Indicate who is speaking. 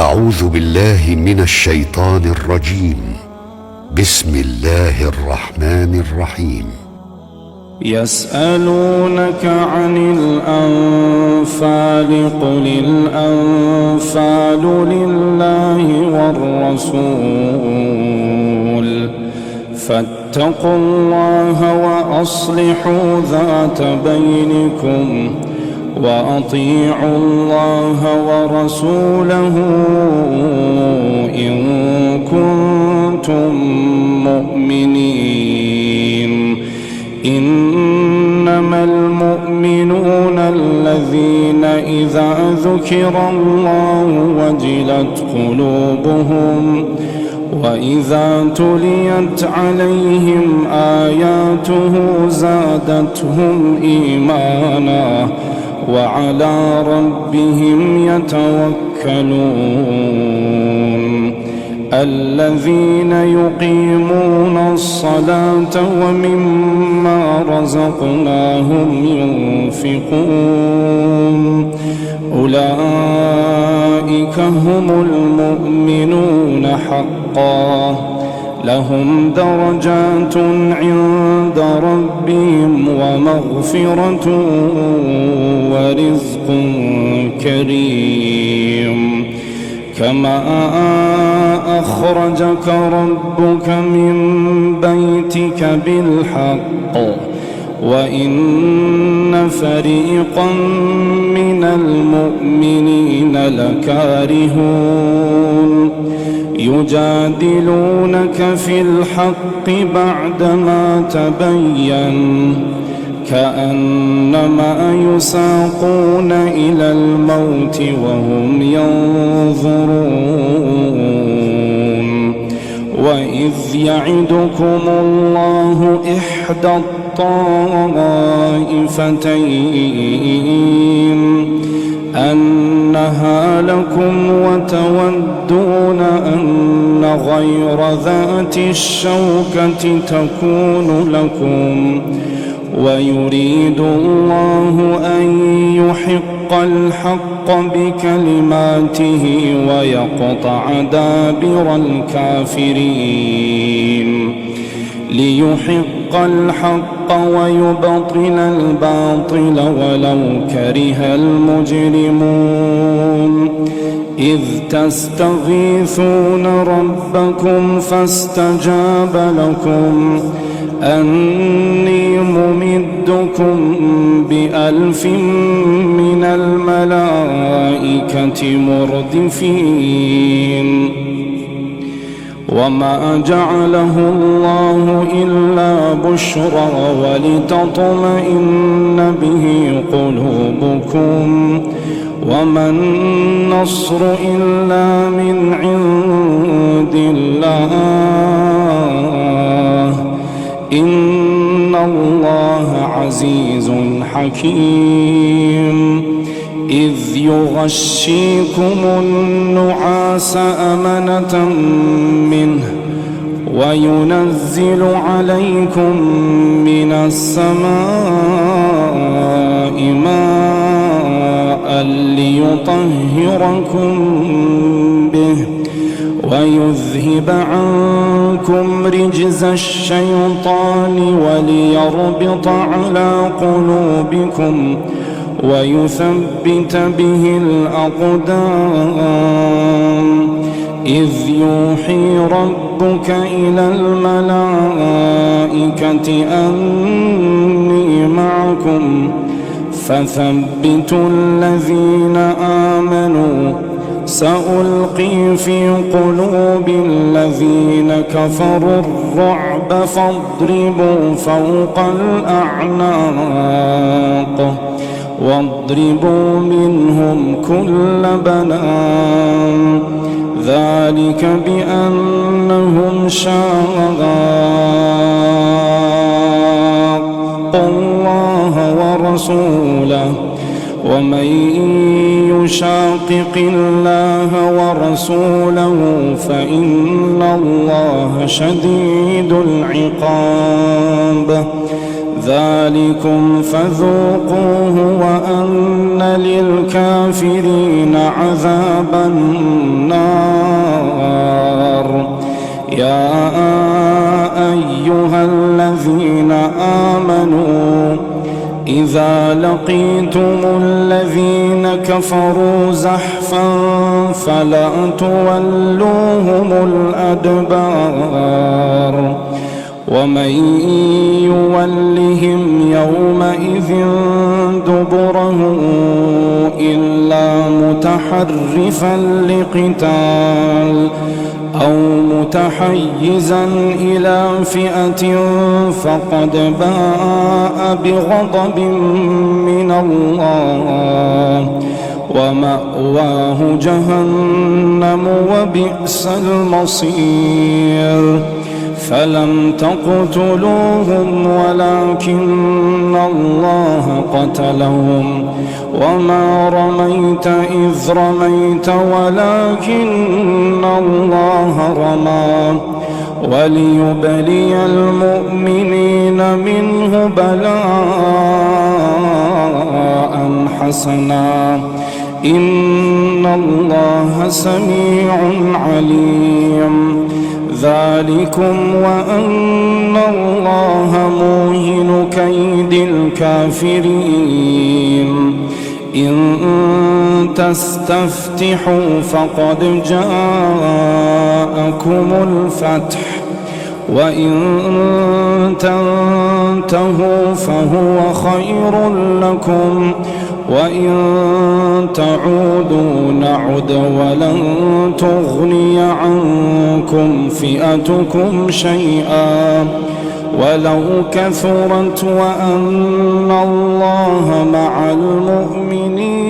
Speaker 1: أعوذ بالله من الشيطان الرجيم. بسم الله الرحمن الرحيم.
Speaker 2: يسألونك عن الأنفال قل الأنفال لله والرسول فاتقوا الله وأصلحوا ذات بينكم وأطيعوا الله ورسوله إن كنتم مؤمنين. إنما المؤمنون الذين إذا ذكر الله وجلت قلوبهم وإذا تليت عليهم آياته زادتهم إيمانا وعلى ربهم يتوكلون. الذين يقيمون الصلاة ومما رزقناهم ينفقون أولئك هم المؤمنون حقا لهم درجات عند ربهم ومغفرة ورزق كريم. كما أخرجك ربك من بيتك بالحق وإن فريقا من المؤمنين لكارهون يجادلونك في الحق بعدما تبين كأنما يساقون إلى الموت وهم ينظرون. وإذ يعدكم الله إحدى الطائفتين أنها لكم وتودون أن غير ذات الشوكة تكون لكم ويريد الله أن يحق الحق بكلماته ويقطع دابر الكافرين. ليحق الحق ويبطل الباطل ولو كره المجرمون. إذ تستغيثون ربكم فاستجاب لكم أني ممدكم ب1000 من الملائكة مردفين. وما جعله الله إلا بشرى ولتطمئن به قلوبكم وما النصر إلا من عند الله إن الله عزيز حكيم. إذ يغشيكم النعاس أمنة منه وينزل عليكم من السماء ماء ليطهركم به ويذهب عنكم رجز الشيطان وليربط على قلوبكم ويثبت به الأقدام. إذ يوحي ربك إلى الملائكة أني معكم فثبتوا الذين آمنوا سألقي في قلوب الذين كفروا الرعب فاضربوا فوق الأعناق واضربوا منهم كل بنان. ذلك بأنهم شاقوا الله ورسوله ومن يشاقق الله ورسوله فإن الله شديد العقاب. ذلكم فذوقوه وأن للكافرين عذاب النار. يا أيها الذين آمنوا إذا لقيتم الذين كفروا زحفا فلا تولوهم الأدبار ومن يولهم يومئذ دبره إلا متحرفا لقتال أو متحيزا إلى فئة فقد باء بغضب من الله ومأواه جهنم وبئس المصير. فلم تقتلوهم ولكن الله قتلهم وما رميت إذ رميت ولكن الله رمى وليبلي المؤمنين منه بلاء حسنا إن الله سميع عليم. ذلكم وأن الله موهن كيد الكافرين. إن تستفتحوا فقد جاءكم الفتح وإن تنتهوا فهو خير لكم وإن تعودوا نعد ولن تغني عنكم فئتكم شيئا ولو كثرت وأن الله مع المؤمنين.